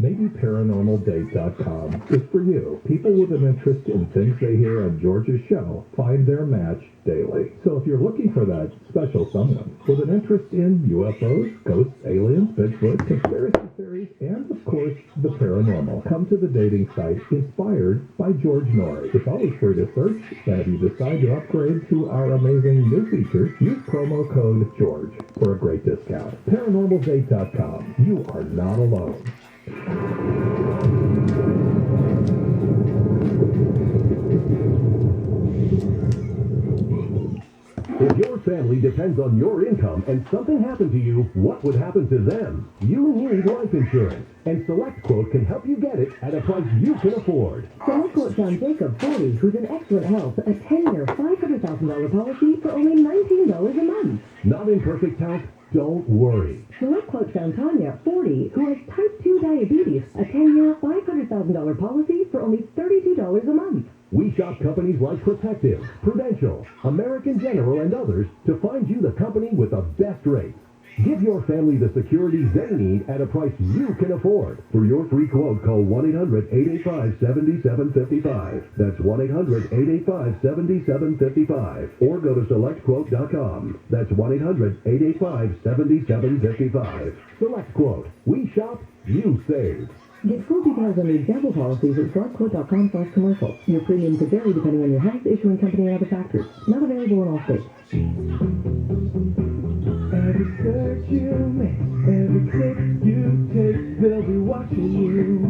Maybe ParanormalDate.com is for you. People with an interest in things they hear on George's show find their match daily. So if you're looking for that special someone with an interest in UFOs, ghosts, aliens, Bigfoot, conspiracy theories, and of course, the paranormal, come to the dating site inspired by George Norrie. It's always free to search, and if you decide to upgrade to our amazing new features, use promo code GEORGE for a great discount. ParanormalDate.com. You are not alone. If your family depends on your income and something happened to you, what would happen to them? You need life insurance, and SelectQuote can help you get it at a price you can afford. SelectQuote found Jacob, 40, who's in excellent health, a 10-year, $500,000 policy for only $19 a month. Not in perfect health? Don't worry. SelectQuote found Tanya, 40, who has type 2 diabetes, a 10-year, $500,000 policy for only $32 a month. We shop companies like Protective, Prudential, American General, and others to find you the company with the best rates. Give your family the security they need at a price you can afford. For your free quote, call 1-800-885-7755. That's 1-800-885-7755. Or go to SelectQuote.com. That's 1-800-885-7755. SelectQuote. We shop, you save. Get full details on the example policies at SelectQuote.com/commercial. Your premium could vary depending on your health, issuing company, and other factors. Not available in all states. Every search you make, every click you take, they'll be watching you.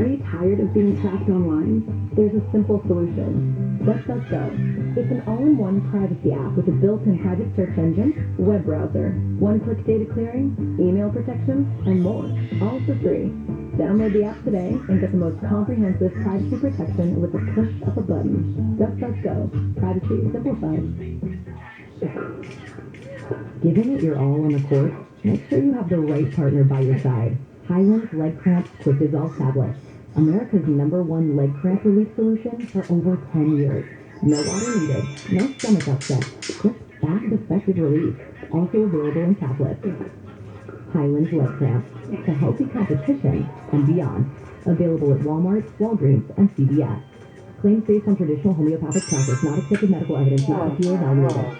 Are you tired of being tracked online? There's a simple solution. DuckDuckGo. It's an all-in-one privacy app with a built-in private search engine, web browser, one-click data clearing, email protection, and more. All for free. Download the app today and get the most comprehensive privacy protection with the push of a button. DuckDuckGo. Privacy simplified. Giving it your all on the court? Make sure you have the right partner by your side. Highland's Leg Cramps Quick Dissolve Tablets. America's #1 leg cramp relief solution for over 10 years. No water needed, no stomach upset, just fast, effective relief. Also available in tablets. Highland's Leg Cramps. To healthy competition and beyond. Available at Walmart, Walgreens, and CVS. Claims based on traditional homeopathic practice, not accepted medical evidence, not FDA evaluated.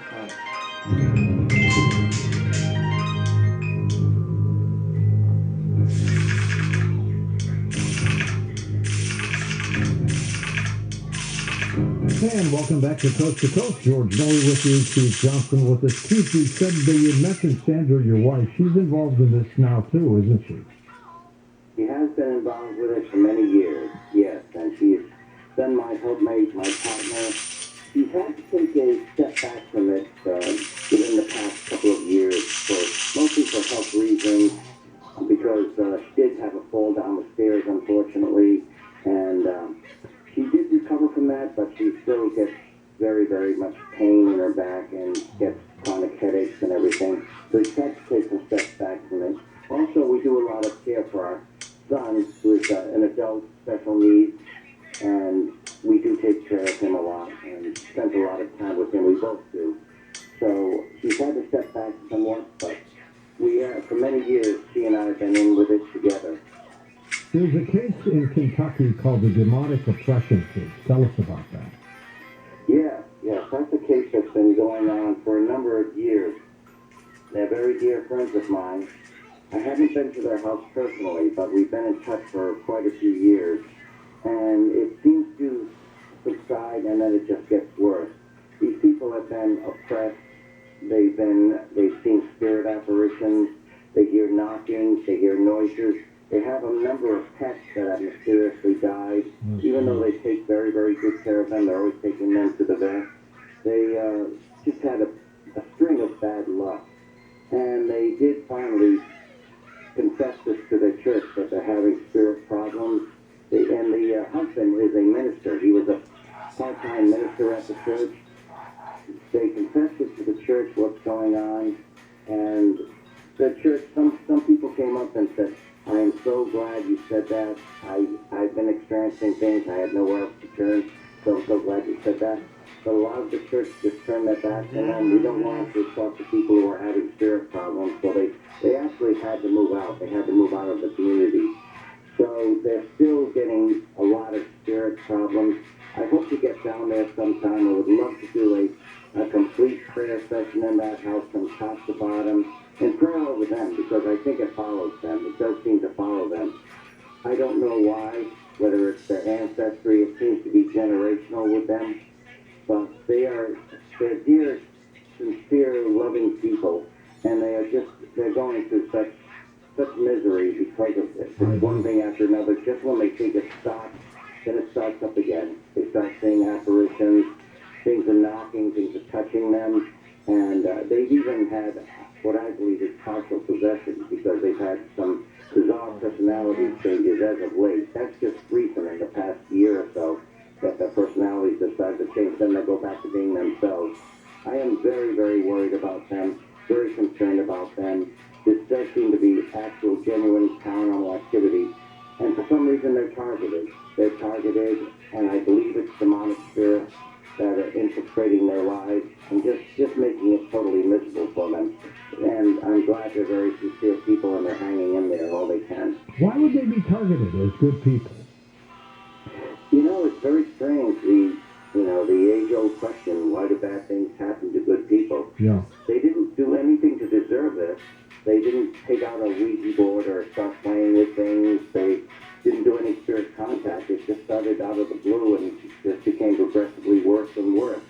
And welcome back to Coast. George Norrie with you, Steve Johnson with us. Keith, you said that you mentioned Sandra, your wife. She's involved in this now, too, isn't she? She has been involved with it for many years, yes, and she's been my helpmate, my partner. She's had to take a step back from it within the past couple of years, mostly for health reasons, because she did have a fall down the stairs, unfortunately, and she did recover from that, but she still gets very, very much pain in her back and gets chronic headaches and everything. So she's had to take some steps back from it. Also, we do a lot of care for our son, who is an adult special needs, and we do take care of him a lot and spend a lot of time with him. We both do. So she's had to step back somewhat, but for many years, she and I have been in with it together. There's a case in Kentucky called the demonic oppression case. Tell us about that. Yes, that's a case that's been going on for a number of years. They're very dear friends of mine. I haven't been to their house personally, but we've been in touch for quite a few years. And it seems to subside, and then it just gets worse. These people have been oppressed. They've seen spirit apparitions. They hear knocking. They hear noises. They have a number of pets that have mysteriously died. Even though they take very, very good care of them, they're always taking them to the vet. They just had a string of bad luck. And they did finally confess this to their church, that they're having spirit problems. And the husband is a minister. He was a part-time minister at the church. They confessed it to the church, what's going on. And the church, some people came up and said, I am so glad you said that. I've been experiencing things. I had nowhere else to turn. So I'm so glad you said that. But a lot of the church just turned their back on them. We don't want to talk to people who are having spirit problems. So they actually had to move out. They had to move out of the community. they're still getting a lot of spirit problems. I hope to get down there sometime. I would love to do a complete prayer session in that house from top to bottom and pray over them because I think it follows them. It does seem to follow them. I don't know why, whether it's their ancestry. It seems to be generational with them. But they're dear, sincere, loving people, and they're going through such misery because of this. It's one thing after another. Just when they think it stops, then it starts up again. They start seeing apparitions, things are knocking, things are touching them, and they've even had what I believe is partial possession because they've had some bizarre personality changes as of late. That's just recent in the past year or so that their personalities decide to change. Then they go back to being themselves. I am very, very worried about them, very concerned about them. This does seem to be actual, genuine paranormal activity. And for some reason, they're targeted. They're targeted, and I believe it's demonic spirits that are infiltrating their lives and just making it totally miserable for them. And I'm glad they're very sincere people and they're hanging in there all they can. Why would they be targeted as good people? You know, it's very strange. The age-old question, why do bad things happen to good people? Yeah. They didn't do anything to deserve this. They didn't take out a Ouija board or start playing with things. They didn't do any spirit contact. It just started out of the blue and just became progressively worse and worse.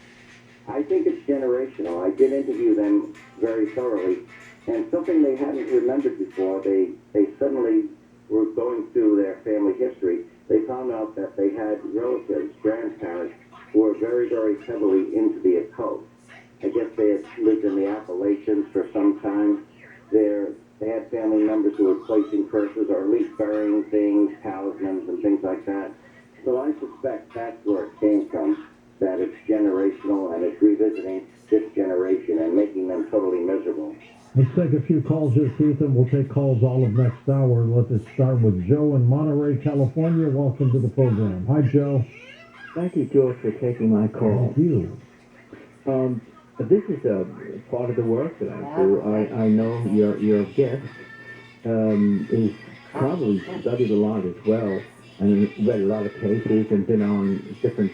I think it's generational. I did interview them very thoroughly, and something they hadn't remembered before, they suddenly were going through their family history. They found out that they had relatives, grandparents, who were very, very heavily into the occult. I guess they had lived in the Appalachians for some time. They had family members who were placing curses or at least burying things, talismans and things like that. So I suspect that's where it came from, that it's generational and it's revisiting this generation and making them totally miserable. Let's take a few calls here, Keith, and we'll take calls all of next hour. Let's start with Joe in Monterey, California. Welcome to the program. Hi, Joe. Thank you, George, for taking my call. Thank you. This is a part of the work that I do. I know your guest is probably studied a lot as well and read a lot of cases and been on different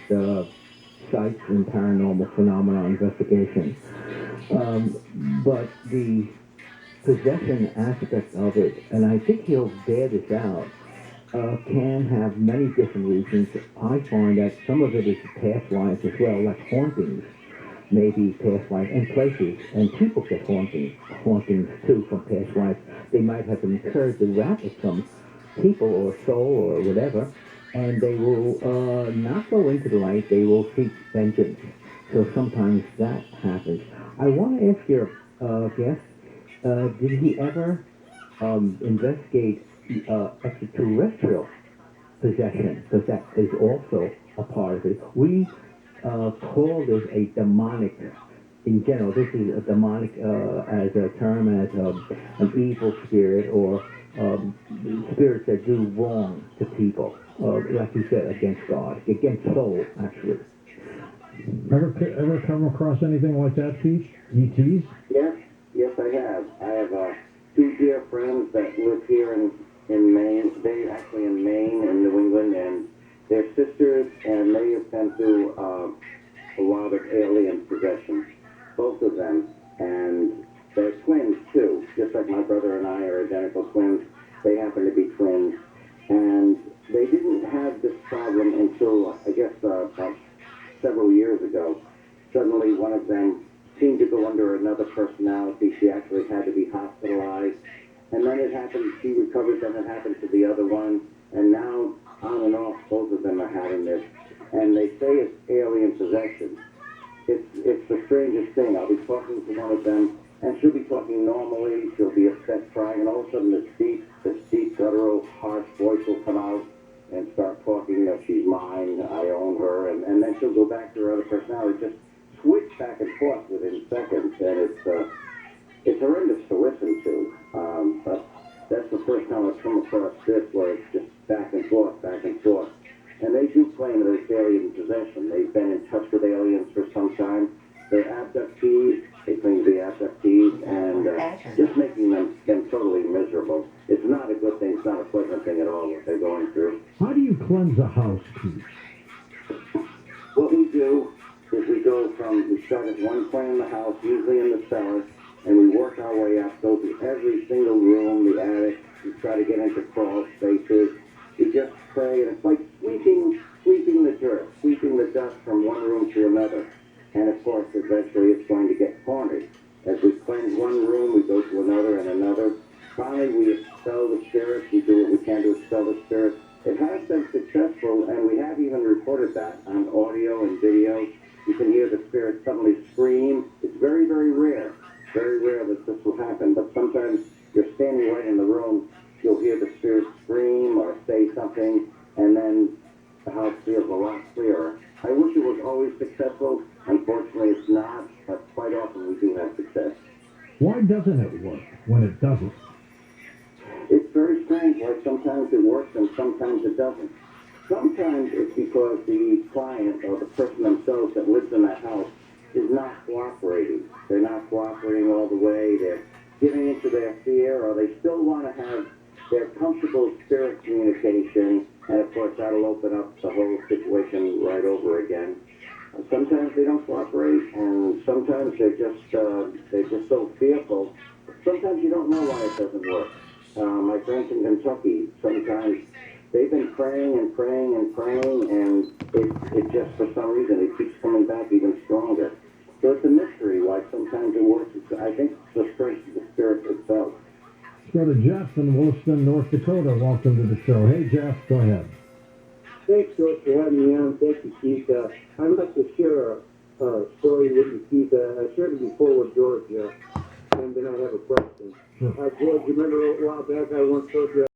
sites in paranormal phenomena investigation. But the possession aspect of it, and I think he'll bear this out, can have many different reasons. I find that some of it is past lives as well, like hauntings, maybe past lives, and places, and people get hauntings too from past lives. They might have incurred the wrath of some people or soul or whatever, and they will not go into the light, they will seek vengeance. So sometimes that happens. I want to ask your guest, did he ever investigate extraterrestrial possession? Because that is also a part of it. We call this a demonic, in general, this is a demonic as a term, as an evil spirit or spirits that do wrong to people, like you said, against God, against soul, actually. Ever come across anything like that, Keith? ETs? Yes, I have. I have two dear friends that live here in Maine. They're actually in Maine, in New England, and they're sisters, and they have been through a lot of alien possession, both of them. And they're twins, too. Just like my brother and I are identical twins, they happen to be twins. And they didn't have this problem until, I guess, about several years ago. Suddenly, one of them seemed to go under another personality. She actually had to be hospitalized. And then it happened, she recovered, then it happened to the other one. And now, on and off, both of them are having this. And they say it's alien possession. It's the strangest thing. I'll be talking to one of them, and she'll be talking normally. She'll be upset, crying, and all of a sudden this deep, guttural, harsh voice will come out and start talking that she's mine, I own her, and then she'll go back to her other personality. Just switch back and forth within seconds, and it's horrendous to listen to. But that's the first time I've come across this, where it's just back and forth, back and forth. And they do claim that it's alien possession. They've been in touch with aliens for some time. They're abductees. They claim to be abductees, and just making them totally miserable. It's not a good thing. It's not a pleasant thing at all what they're going through. you cleanse a house, Keith? What we do is we start at one point in the house, usually in the cellar, and we work our way up, go through every single room, the attic, we try to get into crawl spaces. We just pray, and it's like sweeping the dirt, sweeping the dust from one room to another. And of course, eventually it's going to get cornered. As we cleanse one room, we go to another and another. Finally, we expel the spirits. We do what we can to expel the spirits. It has been successful, and we have even reported that on audio and video. You can hear the spirits suddenly scream. It's very, very rare that this will happen, but sometimes you're standing right in the room, you'll hear the spirits scream or say something, and then the house feels a lot clearer. I wish it was always successful. Unfortunately, it's not, but quite often we do have success. Why doesn't it work when it doesn't? It's very strange why sometimes it works and sometimes it doesn't. Sometimes it's because the client or the person themselves that lives in that house is not cooperating. They're not cooperating all the way. They're giving into their fear, or they still want to have their comfortable spirit communication, and of course that'll open up the whole situation right over again. Sometimes they don't cooperate, and sometimes they're just so fearful. Sometimes you don't know why it doesn't work. My friends in Kentucky, sometimes they've been praying and praying and praying, and it just, for some reason, it keeps coming back even stronger. So it's a mystery why sometimes it works. I think it's the strength of the spirit itself. Let's go to Jeff in Williston, North Dakota. Welcome to the show. Hey, Jeff, go ahead. Thanks, George, for having me on. Thank you, Keith. I'd like to share a story with you, Keith. I shared it before with George, and then I have a question. Sure. George, you remember a while back I once told you